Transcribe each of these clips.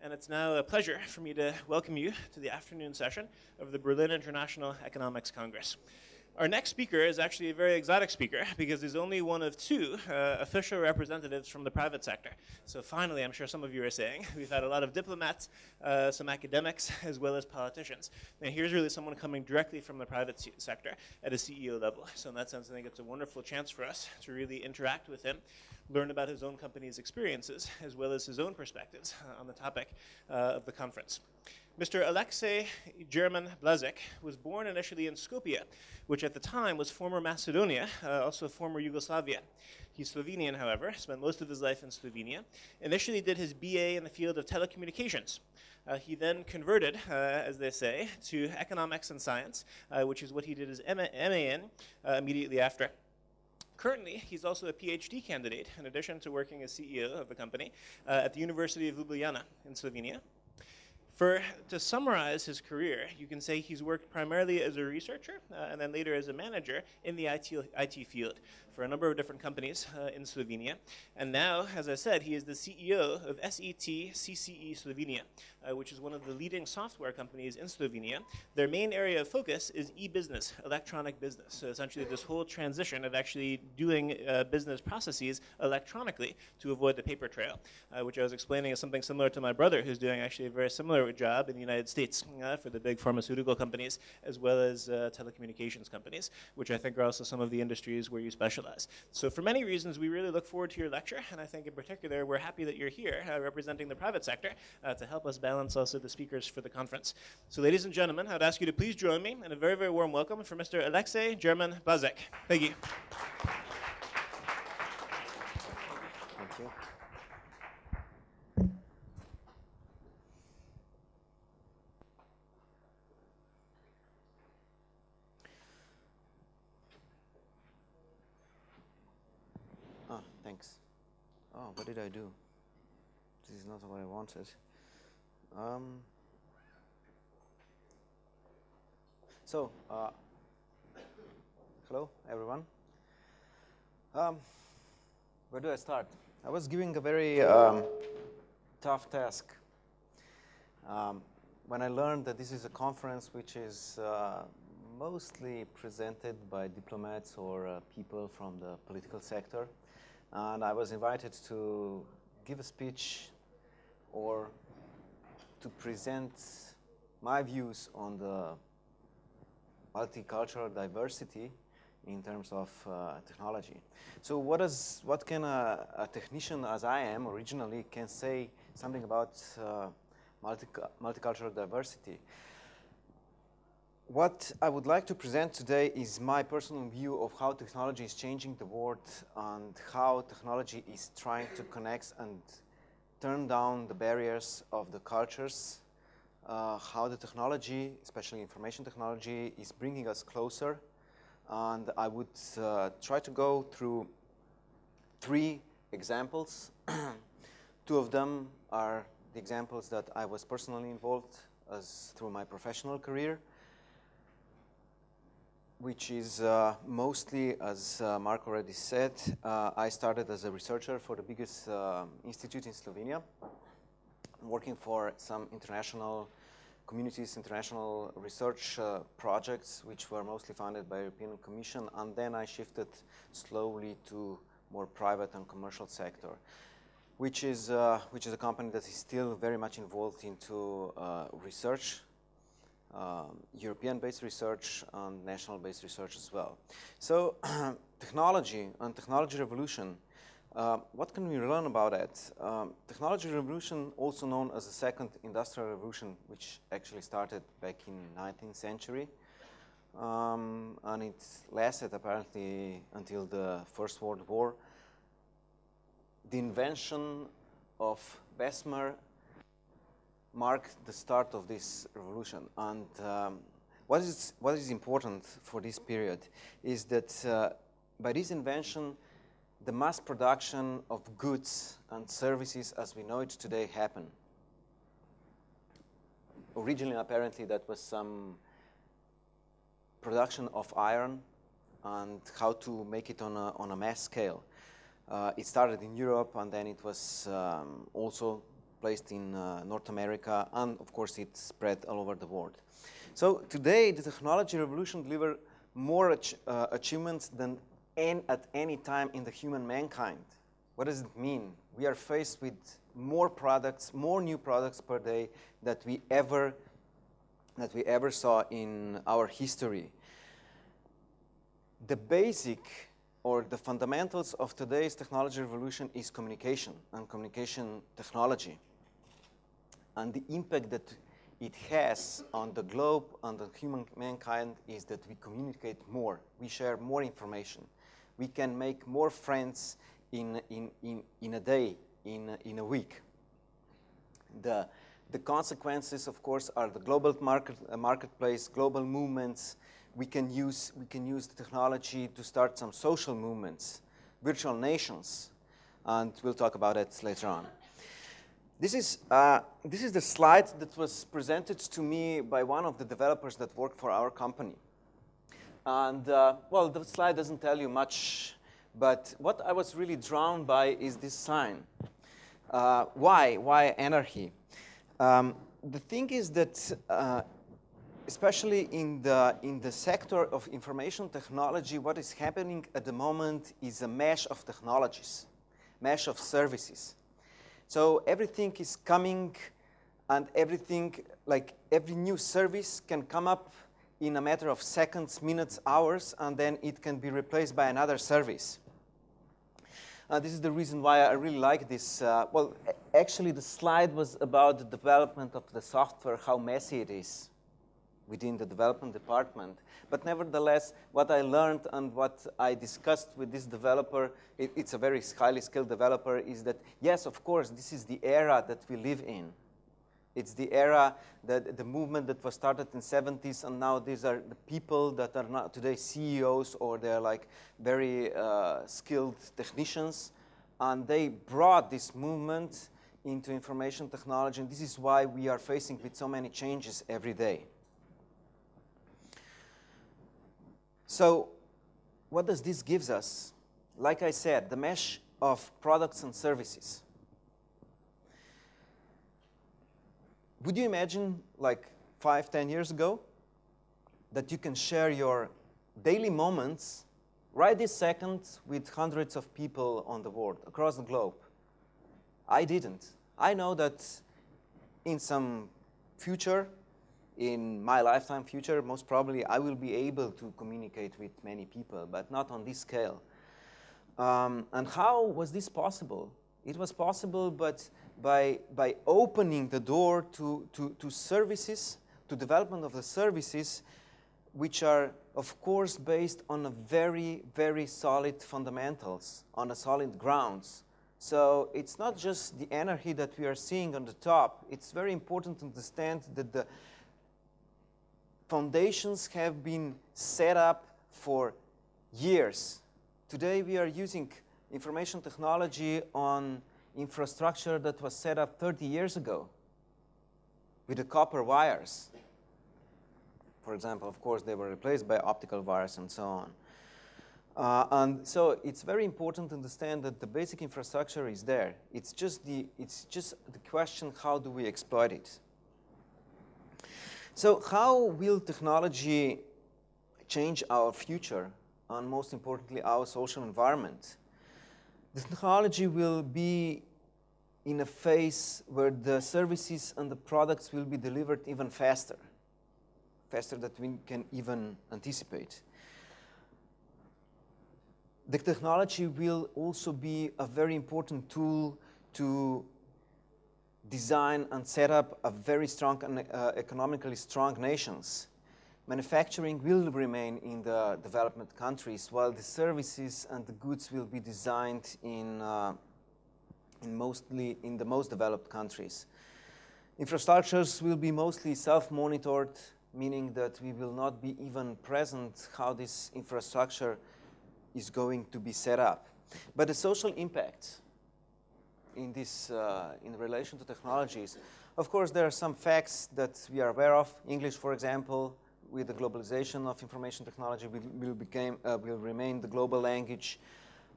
And it's now a pleasure for me to welcome you to the afternoon session of the Berlin International Economics Congress. Our next speaker is actually a very exotic speaker because he's only one of two official representatives from the private sector. So finally, I'm sure some of you are saying, we've had a lot of diplomats, some academics, as well as politicians. And here's really someone coming directly from the private sector at a CEO level. So in that sense, I think it's a wonderful chance for us to really interact with him, learn about his own company's experiences, as well as his own perspectives on the topic of the conference. Mr. Aleksej Jerman Blažič was born initially in Skopje, which at the time was former Macedonia, also former Yugoslavia. He's Slovenian, however, spent most of his life in Slovenia. Initially did his BA in the field of telecommunications. He then converted, as they say, to economics and science, which is what he did his MA in immediately after. Currently, he's also a PhD candidate, in addition to working as CEO of the company at the University of Ljubljana in Slovenia. To summarize his career, you can say he's worked primarily as a researcher and then later as a manager in the IT field for a number of different companies in Slovenia. And now, as I said, he is the CEO of SETCCE Slovenia, which is one of the leading software companies in Slovenia. Their main area of focus is e-business, electronic business. So essentially this whole transition of actually doing business processes electronically to avoid the paper trail, which I was explaining is something similar to my brother, who's doing actually a very similar job in the United States for the big pharmaceutical companies as well as telecommunications companies, which I think are also some of the industries where you specialize. So for many reasons, we really look forward to your lecture, and I think in particular, we're happy that you're here representing the private sector to help us balance also the speakers for the conference. So ladies and gentlemen, I'd ask you to please join me in a very, very warm welcome for Mr. Aleksej Jerman Blažič. Thank you. Thank you. Thanks. Oh, what did I do? This is not what I wanted. Hello, everyone. Where do I start? I was giving a very tough task. When I learned that this is a conference which is mostly presented by diplomats or people from the political sector, and I was invited to give a speech or to present my views on the multicultural diversity in terms of technology. So what can a technician as I am originally can say something about multicultural diversity? What I would like to present today is my personal view of how technology is changing the world and how technology is trying to connect and turn down the barriers of the cultures, how the technology, especially information technology, is bringing us closer. And I would try to go through 3 examples. 2 of them are the examples that I was personally involved through my professional career, which is mostly, as Mark already said, I started as a researcher for the biggest institute in Slovenia, working for some international communities, international research projects, which were mostly funded by European Commission, and then I shifted slowly to more private and commercial sector, which is a company that is still very much involved into research, European-based research and national-based research as well. So technology and technology revolution, what can we learn about it? Technology revolution, also known as the second industrial revolution, which actually started back in 19th century, and it lasted apparently until the First World War. The invention of Bessemer marked the start of this revolution. And what is important for this period is that by this invention, the mass production of goods and services as we know it today happened. Originally, apparently, that was some production of iron and how to make it on a mass scale. It started in Europe, and then it was also placed in North America, and of course it's spread all over the world. So today the technology revolution delivers more achievements than at any time in the human mankind. What does it mean? We are faced with more products, more new products per day that we ever saw in our history. The basic or the fundamentals of today's technology revolution is communication and communication technology. And the impact that it has on the globe, on the human mankind, is that we communicate more. We share more information. We can make more friends in a day, in a week. The consequences, of course, are the global marketplace, global movements. We can use the technology to start some social movements, virtual nations, and we'll talk about it later on. This is the slide that was presented to me by one of the developers that work for our company. And well, the slide doesn't tell you much, but what I was really drawn by is this sign. Why anarchy? The thing is that especially in the sector of information technology, what is happening at the moment is a mesh of technologies, mesh of services. So everything is coming, and everything, like every new service can come up in a matter of seconds, minutes, hours, and then it can be replaced by another service. This is the reason why I really like this. Well, actually, the slide was about the development of the software, how messy it is within the development department. But nevertheless, what I learned and what I discussed with this developer, it's a very highly skilled developer, is that, yes, of course, this is the era that we live in. It's the era, the movement that was started in the 70s, and now these are the people that are not today CEOs, or they're like very skilled technicians, and they brought this movement into information technology, and this is why we are facing with so many changes every day. So what does this give us? Like I said, the mesh of products and services. Would you imagine, like 5-10 years ago, that you can share your daily moments right this second with hundreds of people on the world, across the globe? I didn't. I know that in some future, in my lifetime future, most probably I will be able to communicate with many people, but not on this scale. And how was this possible? It was possible, but by opening the door to services, to development of the services, which are, of course, based on a very, very solid fundamentals, on a solid grounds. So it's not just the anarchy that we are seeing on the top. It's very important to understand that the foundations have been set up for years. Today we are using information technology on infrastructure that was set up 30 years ago with the copper wires. For example, of course, they were replaced by optical wires and so on. And so it's very important to understand that the basic infrastructure is there. It's just the question, how do we exploit it? So how will technology change our future, and most importantly, our social environment? The technology will be in a phase where the services and the products will be delivered even faster than we can even anticipate. The technology will also be a very important tool to design and set up a very strong and economically strong nations. Manufacturing will remain in the development countries, while the services and the goods will be designed in the most developed countries. Infrastructures will be mostly self-monitored, meaning that we will not be even present how this infrastructure is going to be set up. But the social impact in this, in relation to technologies, of course, there are some facts that we are aware of. English, for example, with the globalization of information technology will remain the global language.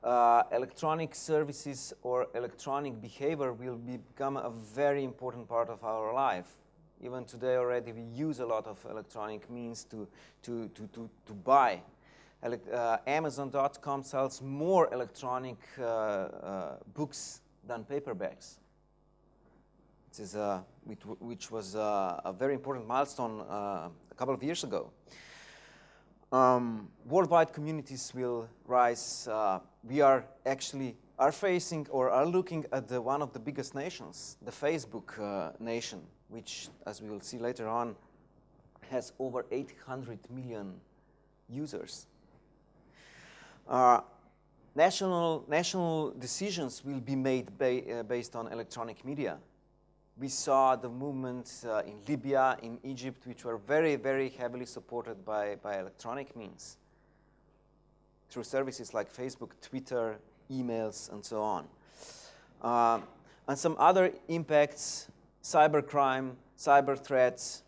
electronic services or electronic behavior will become a very important part of our life. Even today already we use a lot of electronic means to buy. Amazon.com sells more electronic books than paperbacks. Which was a very important milestone a couple of years ago. Worldwide communities will rise. We are actually facing or are looking at one of the biggest nations, the Facebook nation, which, as we will see later on, has over 800 million users. National decisions will be made based on electronic media. We saw the movements in Libya, in Egypt, which were very, very heavily supported by electronic means through services like Facebook, Twitter, emails, and so on. And some other impacts, cybercrime, cyber threats.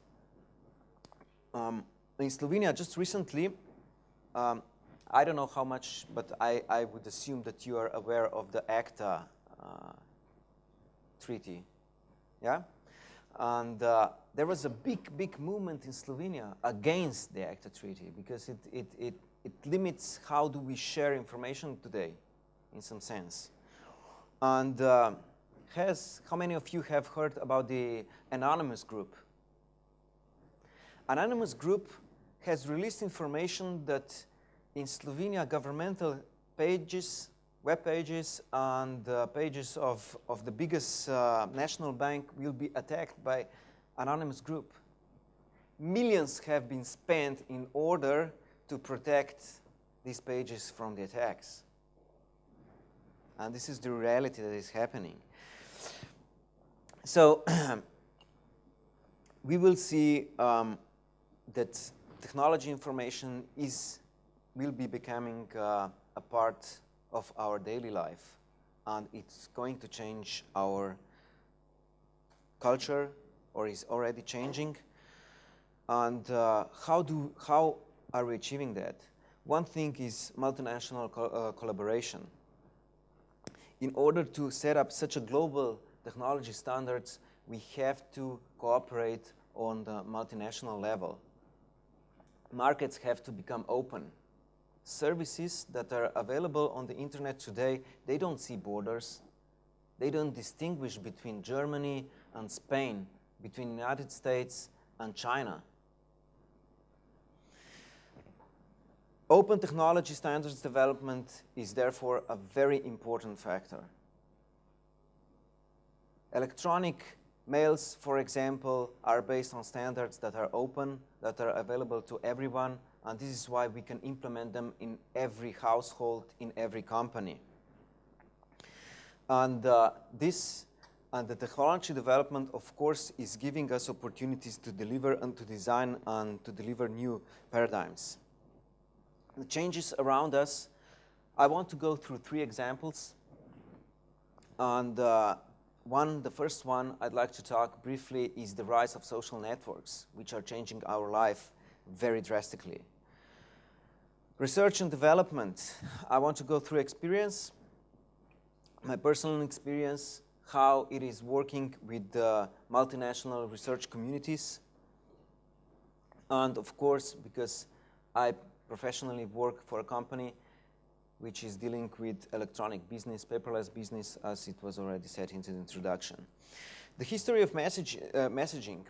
In Slovenia, just recently, I don't know how much, but I would assume that you are aware of the ACTA treaty. Yeah? And there was a big movement in Slovenia against the ACTA treaty because it limits how do we share information today, in some sense. And how many of you have heard about the Anonymous Group? Anonymous Group has released information that in Slovenia governmental pages, web pages, and pages of the biggest national bank will be attacked by Anonymous Group. Millions have been spent in order to protect these pages from the attacks. And this is the reality that is happening. So we will see that technology information will be becoming a part of our daily life, and it's going to change our culture, or is already changing. And how are we achieving that? One thing is multinational collaboration. In order to set up such a global technology standards, we have to cooperate on the multinational level. Markets have to become open. Services that are available on the internet today, they don't see borders. They don't distinguish between Germany and Spain, between the United States and China. Open technology standards development is therefore a very important factor. Electronic mails, for example, are based on standards that are open, that are available to everyone, and this is why we can implement them in every household, in every company. And the technology development, of course, is giving us opportunities to deliver and to design and to deliver new paradigms. The changes around us, I want to go through 3 examples. And the first one I'd like to talk briefly is the rise of social networks, which are changing our life very drastically. Research and development, I want to go through experience, my personal experience, how it is working with the multinational research communities. And of course, because I professionally work for a company which is dealing with electronic business, paperless business, as it was already said in the introduction. The history of messaging,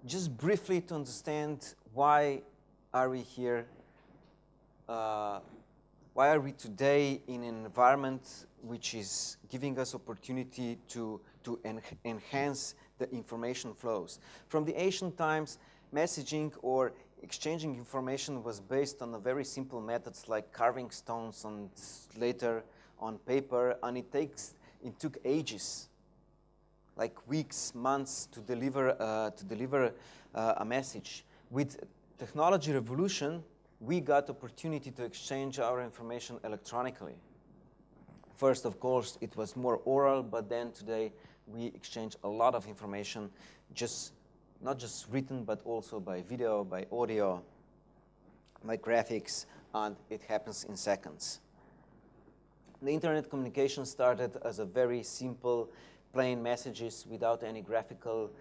just briefly to understand why are we here, why are we today in an environment which is giving us opportunity to enhance the information flows. From the ancient times, messaging or exchanging information was based on a very simple methods like carving stones and later on paper, and it took ages, like weeks, months to deliver a message. With technology revolution, we got opportunity to exchange our information electronically. First, of course, it was more oral, but then today we exchange a lot of information, not just written, but also by video, by audio, by graphics, and it happens in seconds. The internet communication started as a very simple, plain messages without any graphical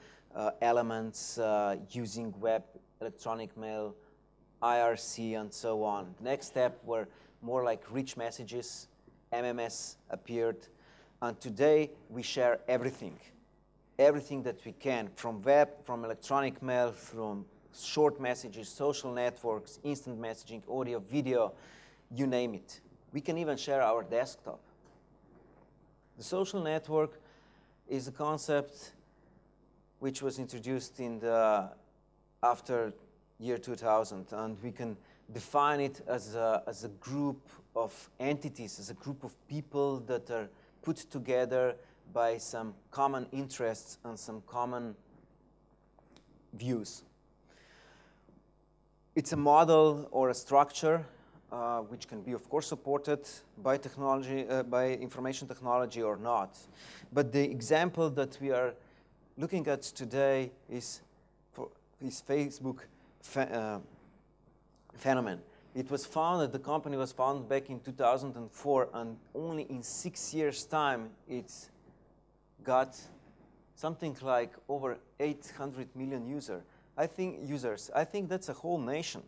elements, using web, electronic mail, IRC, and so on. The next step were more like rich messages. MMS appeared, and today we share everything that we can, from web, from electronic mail, from short messages, social networks, instant messaging, audio, video, you name it. We can even share our desktop. The social network is a concept which was introduced in the after year 2000, and we can define it as a group of entities, as a group of people that are put together by some common interests and some common views. It's a model or a structure which can be, of course, supported by technology, by information technology or not. But the example that we are looking at today is Facebook phenomenon. It was founded, the company was founded back in 2004, and only in 6 years' time, it's got something like over 800 million users. I think that's a whole nation.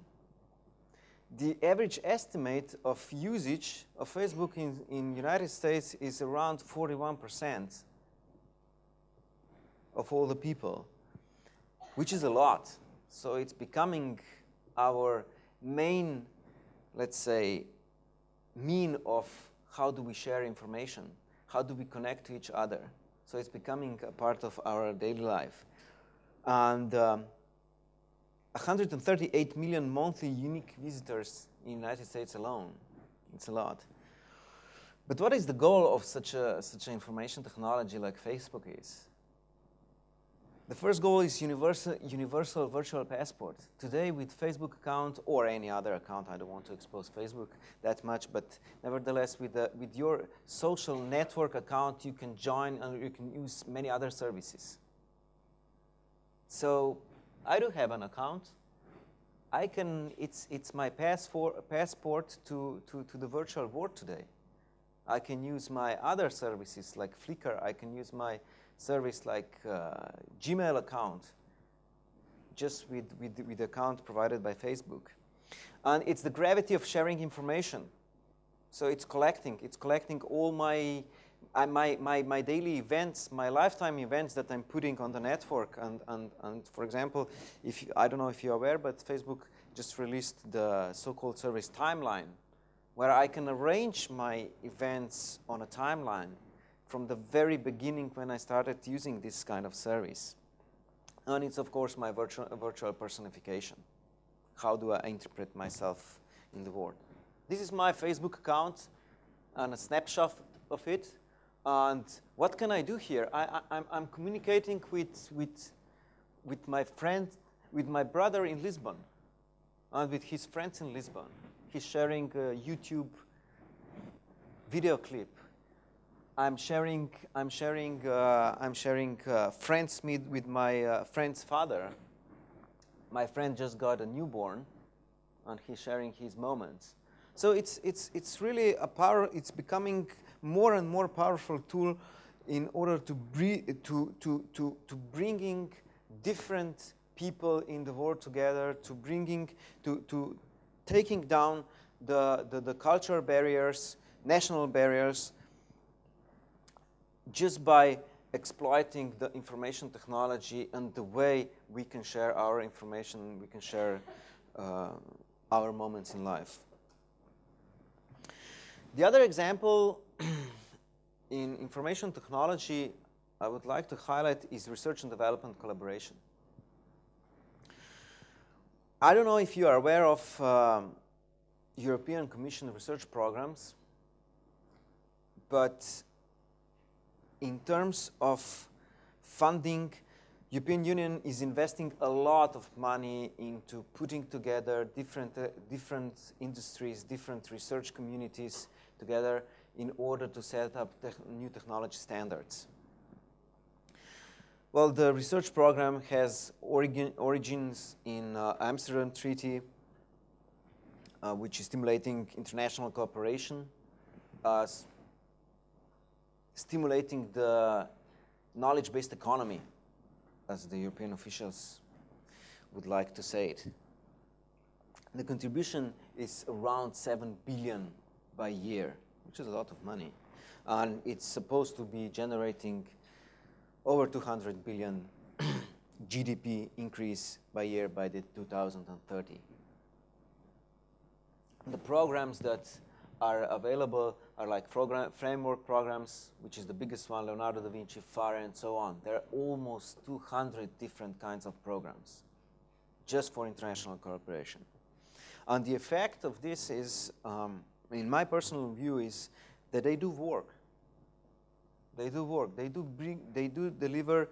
The average estimate of usage of Facebook in United States is around 41% of all the people, which is a lot. So it's becoming our main, let's say, mean of how do we share information, how do we connect to each other. So it's becoming a part of our daily life. And 138 million monthly unique visitors in the United States alone. It's a lot. But what is the goal of such an information technology like Facebook is? The first goal is universal virtual passport. Today, with Facebook account or any other account, I don't want to expose Facebook that much, but nevertheless, with your social network account, you can join and you can use many other services. So I do have an account. It's my passport to the virtual world today. I can use my other services like Flickr. I can use my service like Gmail account, just with the account provided by Facebook. And it's the gravity of sharing information. So it's collecting all my daily events, my lifetime events that I'm putting on the network. And for example, I don't know if you're aware, but Facebook just released the so-called service timeline, where I can arrange my events on a timeline from the very beginning when I started using this kind of service. And it's, of course, my virtual personification. How do I interpret myself in the world? This is my Facebook account and a snapshot of it. And what can I do here? I'm communicating with my friend, with my brother in Lisbon, and with his friends in Lisbon. He's sharing a YouTube video clip. I'm sharing friends meet with my friend's father. My friend just got a newborn, and he's sharing his moments. So it's really a power. It's becoming more and more powerful tool in order to bringing different people in the world together, to taking down the cultural barriers, national barriers, just by exploiting the information technology and the way we can share our information, we can share our moments in life. The other example in information technology I would like to highlight is research and development collaboration. I don't know if you are aware of European Commission research programs, but in terms of funding, European Union is investing a lot of money into putting together different industries, different research communities together in order to set up new technology standards. Well, the research program has origins in Amsterdam Treaty, which is stimulating international cooperation. stimulating the knowledge-based economy, as the European officials would like to say it. The contribution is around 7 billion by year, which is a lot of money. And it's supposed to be generating over 200 billion GDP increase by year by the 2030. The programs that are available are like framework programs, which is the biggest one, Leonardo da Vinci, FAR, and so on. There are almost 200 different kinds of programs just for international cooperation. And the effect of this is, in my personal view, is that they do work. They do work. They do deliver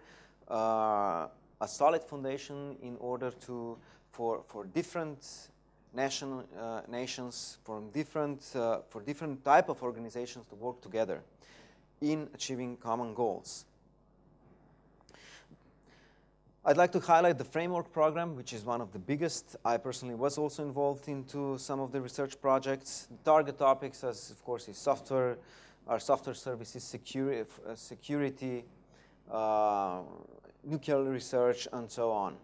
a solid foundation in order to for different nations for different type of organizations to work together in achieving common goals. I'd like to highlight the framework program, which is one of the biggest. I personally was also involved into some of the research projects. The target topics, as of course, is software, our software services, security, nuclear research, and so on.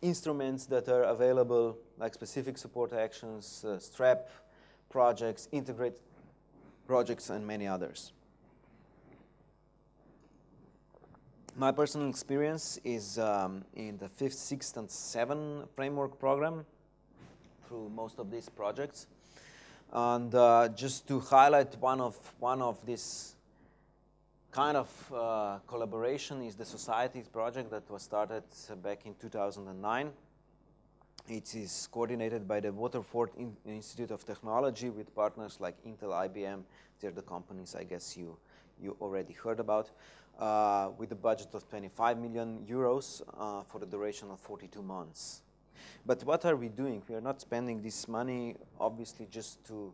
Instruments that are available, like specific support actions, STRAP projects, integrate projects, and many others. My personal experience is in the 5th, 6th, and 7th framework program through most of these projects. And just to highlight one of this kind of collaboration is the Societies project that was started back in 2009. It is coordinated by the Waterford Institute of Technology with partners like Intel, IBM. They're the companies I guess you already heard about, with a budget of 25 million euros for the duration of 42 months. But what are we doing? We are not spending this money, obviously, just to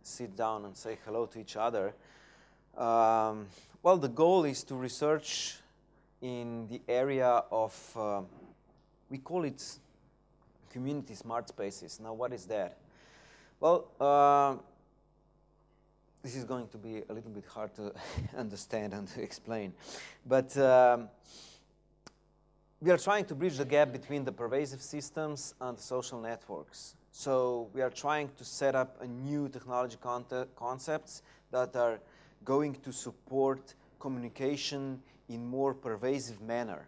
sit down and say hello to each other. Well, the goal is to research in the area of, we call it community smart spaces. Now, what is that? Well, this is going to be a little bit hard to understand and to explain. But we are trying to bridge the gap between the pervasive systems and social networks. So we are trying to set up a new technology concepts that are going to support communication in more pervasive manner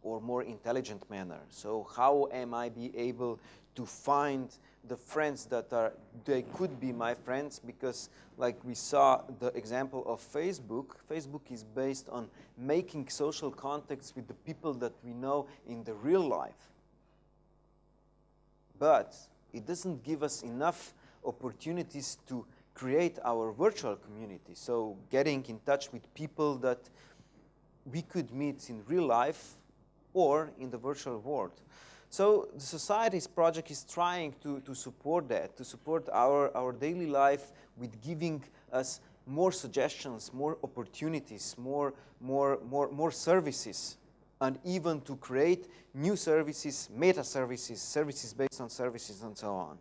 or more intelligent manner. So how am I be able to find the friends that they could be my friends? Because like we saw the example of Facebook, Facebook is based on making social contacts with the people that we know in the real life. But it doesn't give us enough opportunities to create our virtual community. So getting in touch with people that we could meet in real life or in the virtual world. So the Societies project is trying to support that, to support our daily life with giving us more suggestions, more opportunities, more services, and even to create new services, meta services, services based on services, and so on.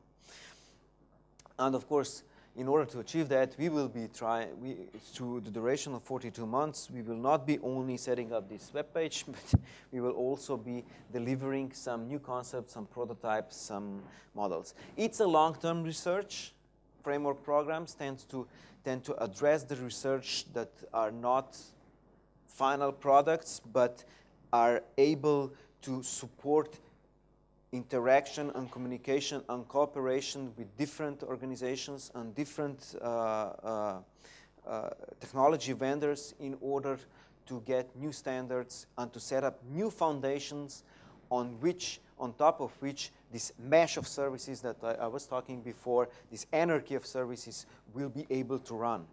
And of course, in order to achieve that, we will be through the duration of 42 months, we will not be only setting up this webpage, but we will also be delivering some new concepts, some prototypes, some models. It's a long-term research. Framework programs tend to address the research that are not final products, but are able to support interaction and communication and cooperation with different organizations and different technology vendors in order to get new standards and to set up new foundations on top of which this mesh of services that I was talking before, this anarchy of services, will be able to run.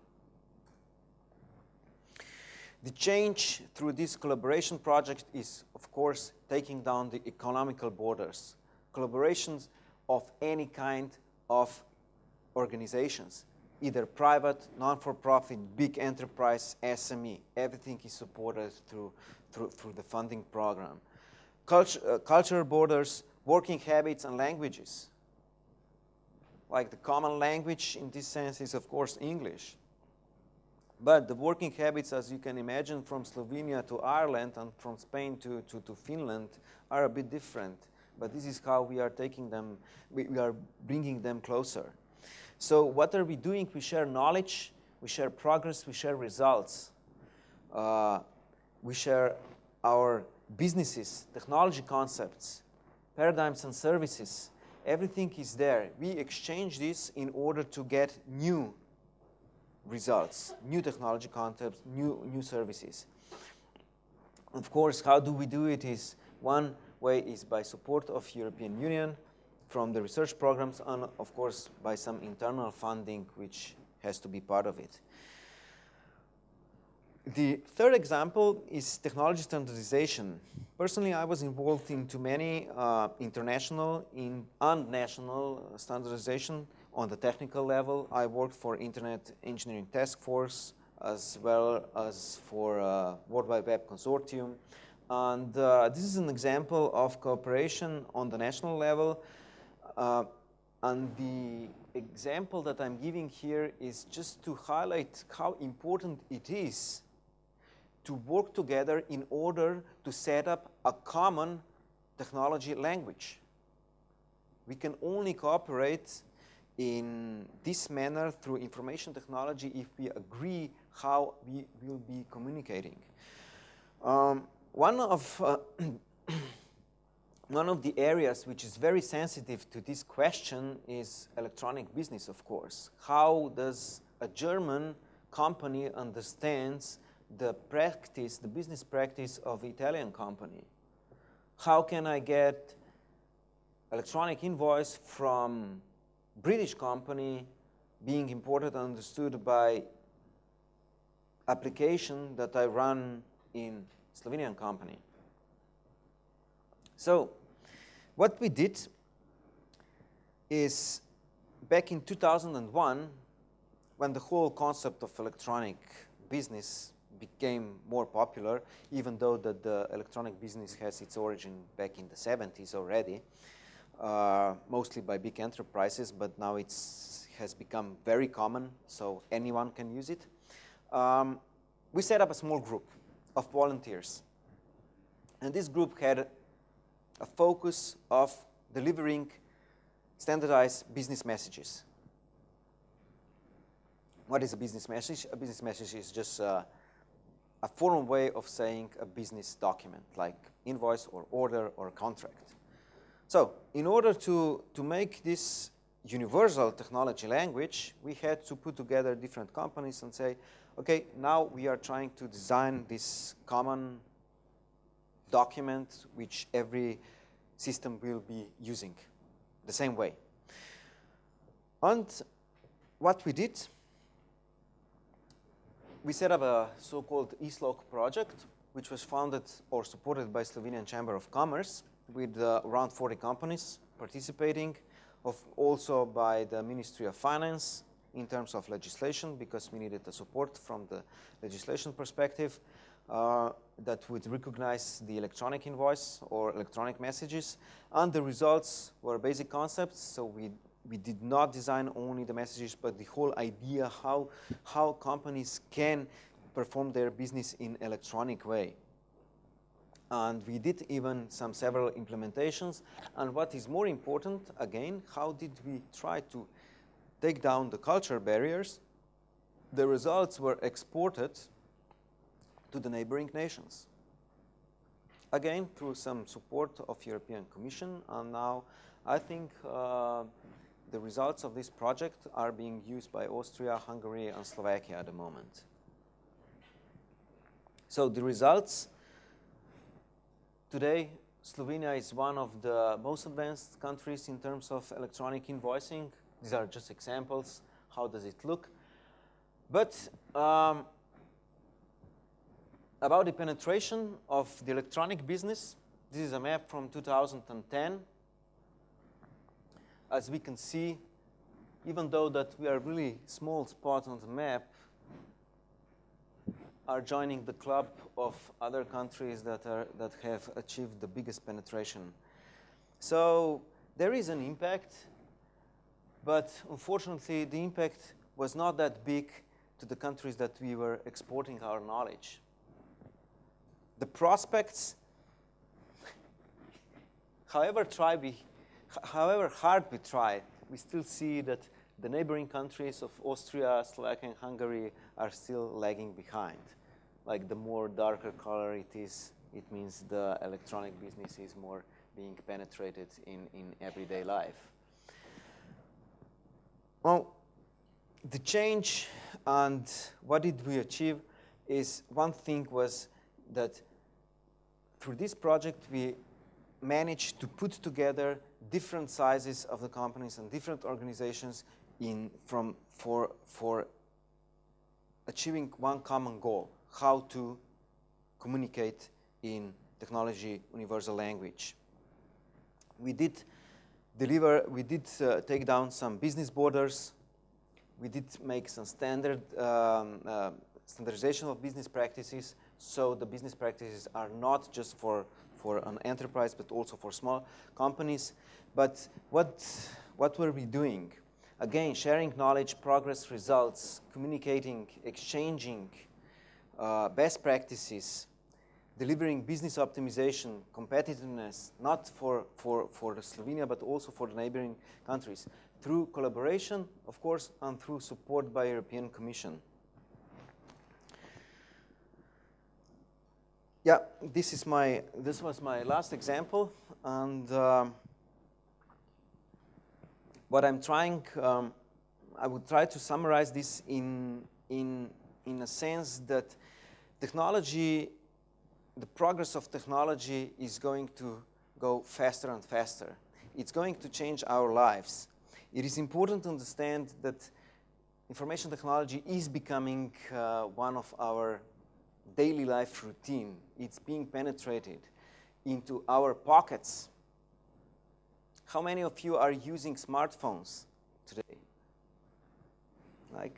The change through this collaboration project is, of course, taking down the economical borders. Collaborations of any kind of organizations, either private, non-for-profit, big enterprise, SME, everything is supported through the funding program. Cultural borders, working habits, and languages. Like the common language in this sense is, of course, English. But the working habits, as you can imagine, from Slovenia to Ireland and from Spain to Finland are a bit different. But this is how we are taking them, we are bringing them closer. So what are we doing? We share knowledge, we share progress, we share results. We share our businesses, technology concepts, paradigms and services. Everything is there. We exchange this in order to get new results, new technology concepts, new services. Of course, how do we do it is one way is by support of European Union from the research programs and of course by some internal funding which has to be part of it. The third example is technology standardization. Personally, I was involved into many international and national standardization on the technical level. I worked for Internet Engineering Task Force as well as for World Wide Web Consortium. And this is an example of cooperation on the national level. And the example that I'm giving here is just to highlight how important it is to work together in order to set up a common technology language. We can only cooperate in this manner through information technology if we agree how we will be communicating. One of the areas which is very sensitive to this question is electronic business, of course. How does a German company understands the practice, the business practice of Italian company? How can I get electronic invoice from British company being imported and understood by application that I run in Slovenian company? So what we did is back in 2001, when the whole concept of electronic business became more popular, even though that the electronic business has its origin back in the 70s already, mostly by big enterprises, but now it has become very common, so anyone can use it. We set up a small group of volunteers. And this group had a focus of delivering standardized business messages. What is a business message? A business message is just a formal way of saying a business document, like invoice or order or contract. So in order to make this universal technology language, we had to put together different companies and say, okay, now we are trying to design this common document which every system will be using the same way. And what we did, we set up a so-called ESLOC project, which was founded or supported by Slovenian Chamber of Commerce with around 40 companies participating, also by the Ministry of Finance in terms of legislation, because we needed the support from the legislation perspective that would recognize the electronic invoice or electronic messages. And the results were basic concepts, so we did not design only the messages, but the whole idea how companies can perform their business in electronic way. And we did even several implementations. And what is more important, again, how did we try to take down the culture barriers? The results were exported to the neighboring nations. Again, through some support of European Commission. And now I think the results of this project are being used by Austria, Hungary, and Slovakia at the moment. So the results, today, Slovenia is one of the most advanced countries in terms of electronic invoicing. These are just examples. How does it look? But about the penetration of the electronic business, this is a map from 2010. As we can see, even though that we are really small spot on the map, are joining the club of other countries that have achieved the biggest penetration. So there is an impact, but unfortunately the impact was not that big to the countries that we were exporting our knowledge. The prospects, however hard we try, we still see that the neighboring countries of Austria, Slovakia, and Hungary are still lagging behind. Like the more darker color it is, it means the electronic business is more being penetrated in everyday life. Well, the change and what did we achieve is, one thing was that through this project we managed to put together different sizes of the companies and different organizations for achieving one common goal: how to communicate in technology universal language. We did take down some business borders. We did make some standardization of business practices, so the business practices are not just for an enterprise, but also for small companies. But what were we doing? Again, sharing knowledge, progress, results, communicating, exchanging best practices, delivering business optimization, competitiveness, not for Slovenia, but also for the neighboring countries, through collaboration, of course, and through support by European Commission. Yeah, this was my last example, and what I'm trying, I would try to summarize this in a sense that technology, the progress of technology is going to go faster and faster. It's going to change our lives. It is important to understand that information technology is becoming one of our daily life routine. It's being penetrated into our pockets. How many of you are using smartphones today? Like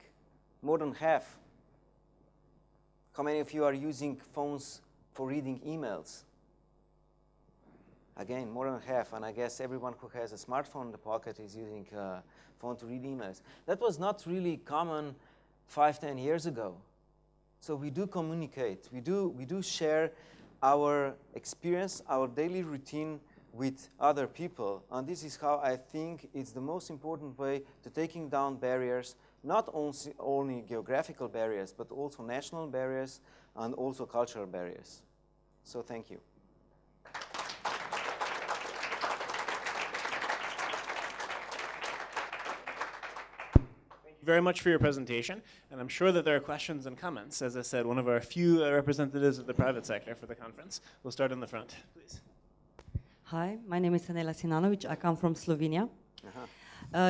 more than half. How many of you are using phones for reading emails? Again, more than half, and I guess everyone who has a smartphone in the pocket is using a phone to read emails. That was not really common 5-10 years ago. So we do communicate, we do share our experience, our daily routine with other people, and this is how I think it's the most important way to taking down barriers, not only geographical barriers, but also national barriers and also cultural barriers. So thank you. Very much for your presentation, and I'm sure that there are questions and comments. As I said, one of our few representatives of the private sector for the conference. We'll start in the front, please. Hi, my name is Anela Sinanovic. I come from Slovenia.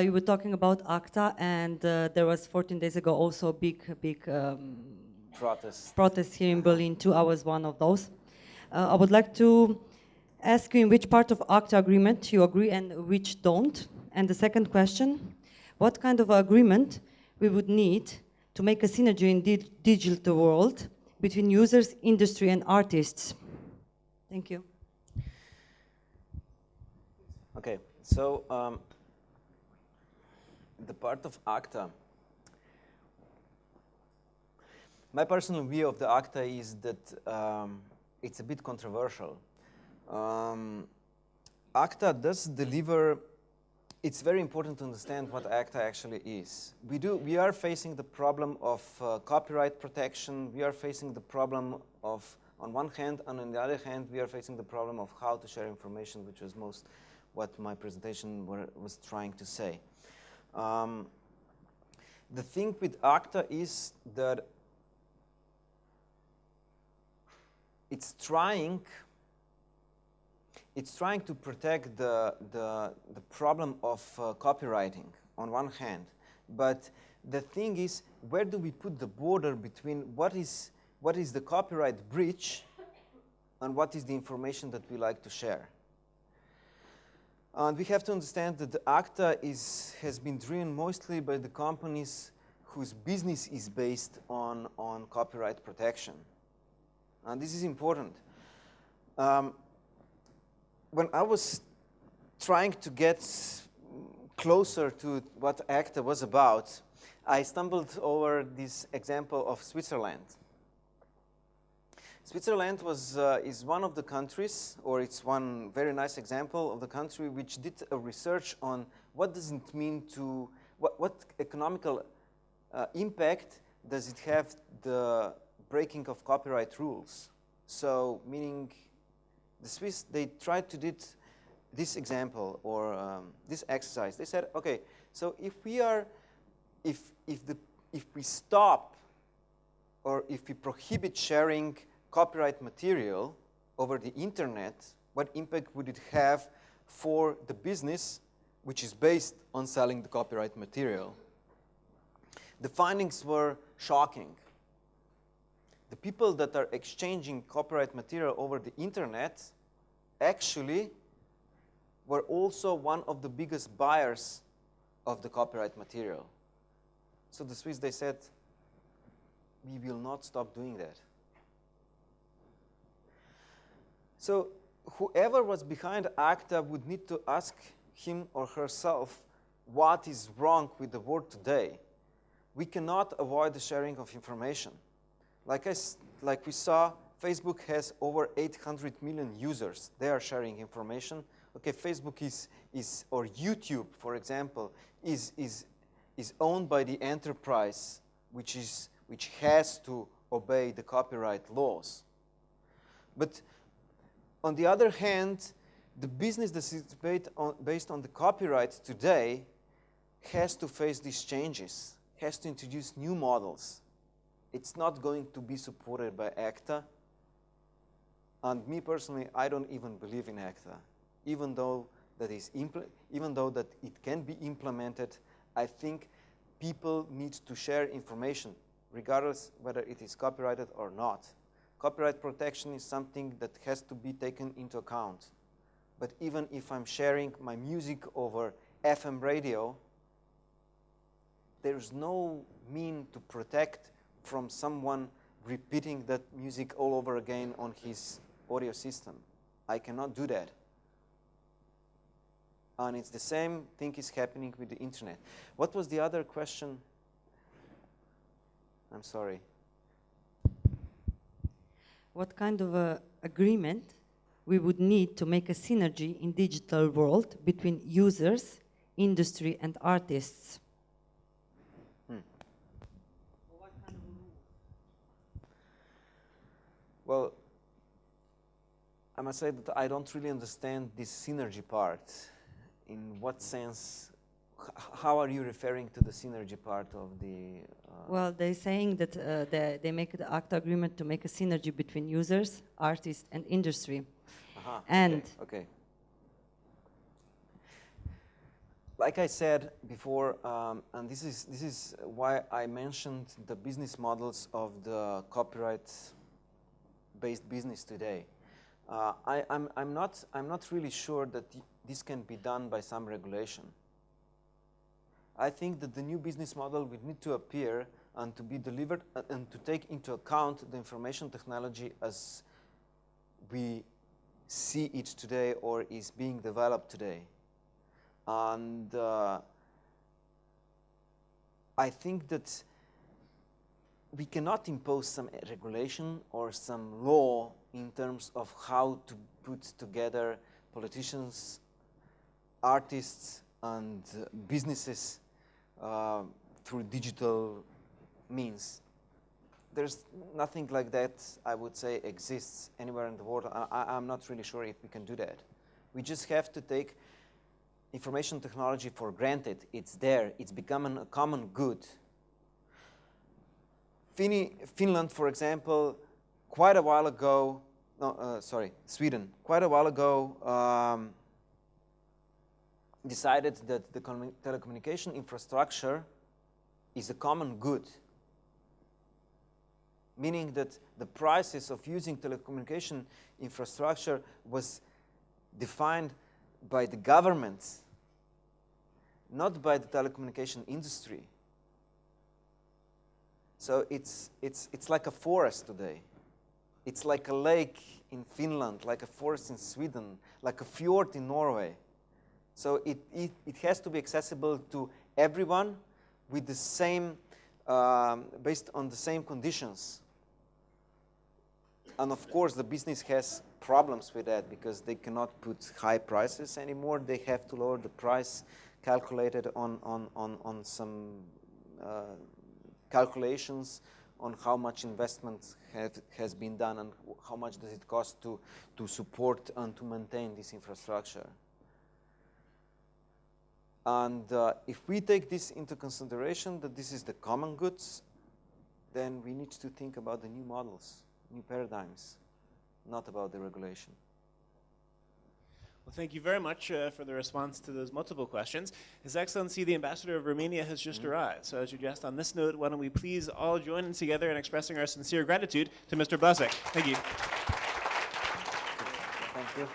You were talking about ACTA, and there was 14 days ago also a big protest here in Berlin too. I was one of those. I would like to ask you in which part of ACTA agreement you agree and which don't. And the second question, what kind of agreement we would need to make a synergy in the digital world between users, industry, and artists? Thank you. Okay, so the part of ACTA. My personal view of the ACTA is that it's a bit controversial. ACTA does deliver. It's very important to understand what ACTA actually is. We are facing the problem of copyright protection. We are facing the problem of, on one hand, and on the other hand, we are facing the problem of how to share information, which was most what my presentation was trying to say. The thing with ACTA is that it's trying to protect the problem of copywriting on one hand, but the thing is, where do we put the border between what is the copyright breach and what is the information that we like to share? And we have to understand that the ACTA has been driven mostly by the companies whose business is based on copyright protection, and this is important. When I was trying to get closer to what ACTA was about, I stumbled over this example of Switzerland. Switzerland is one of the countries, or it's one very nice example of the country which did a research on what does it mean to, what economical impact does it have the breaking of copyright rules. So, meaning the Swiss, they tried to do this example or this exercise. They said, okay, so if we stop or if we prohibit sharing copyright material over the internet, what impact would it have for the business which is based on selling the copyright material? The findings were shocking. The people that are exchanging copyright material over the internet actually were also one of the biggest buyers of the copyright material. So the Swiss, they said, we will not stop doing that. So whoever was behind ACTA would need to ask him or herself what is wrong with the world today. We cannot avoid the sharing of information. Like we saw, Facebook has over 800 million users. They are sharing information. Okay, Facebook or YouTube, for example, is owned by the enterprise, which has to obey the copyright laws. But on the other hand, the business that is based on the copyright today has to face these changes, has to introduce new models. It's not going to be supported by ACTA. And me personally, I don't even believe in ACTA. Even though that it can be implemented, I think people need to share information, regardless whether it is copyrighted or not. Copyright protection is something that has to be taken into account. But even if I'm sharing my music over FM radio, there's no mean to protect from someone repeating that music all over again on his audio system. I cannot do that. And it's the same thing is happening with the internet. What was the other question? I'm sorry. What kind of agreement we would need to make a synergy in digital world between users, industry, and artists? Well, I must say that I don't really understand this synergy part. In what sense, how are you referring to the synergy part of the... Well, they're saying that they make the ACTA agreement to make a synergy between users, artists, and industry. And okay. Like I said before, and this is why I mentioned the business models of the copyright-based business today. I'm not really sure that this can be done by some regulation. I think that the new business model would need to appear and to be delivered and to take into account the information technology as we see it today or is being developed today. And I think that we cannot impose some regulation or some law in terms of how to put together politicians, artists, and businesses through digital means. There's nothing like that, I would say, exists anywhere in the world. I'm not really sure if we can do that. We just have to take information technology for granted. It's there. It's becoming a common good. Finland, for example, quite a while ago, Sweden, quite a while ago, decided that the telecommunication infrastructure is a common good, meaning that the prices of using telecommunication infrastructure was defined by the governments, not by the telecommunication industry. So it's like a forest today. It's like a lake in Finland, like a forest in Sweden, like a fjord in Norway. So it has to be accessible to everyone, with the same, based on the same conditions. And of course, the business has problems with that because they cannot put high prices anymore. They have to lower the price calculated on some calculations on how much investment has been done and how much does it cost to support and to maintain this infrastructure. And if we take this into consideration, that this is the common goods, then we need to think about the new models, new paradigms, not about the regulation. Well, thank you very much for the response to those multiple questions. His Excellency, the Ambassador of Romania has just arrived. So as you just on this note, why don't we please all join in together in expressing our sincere gratitude to Mr. Blažič. Thank you. Thank you.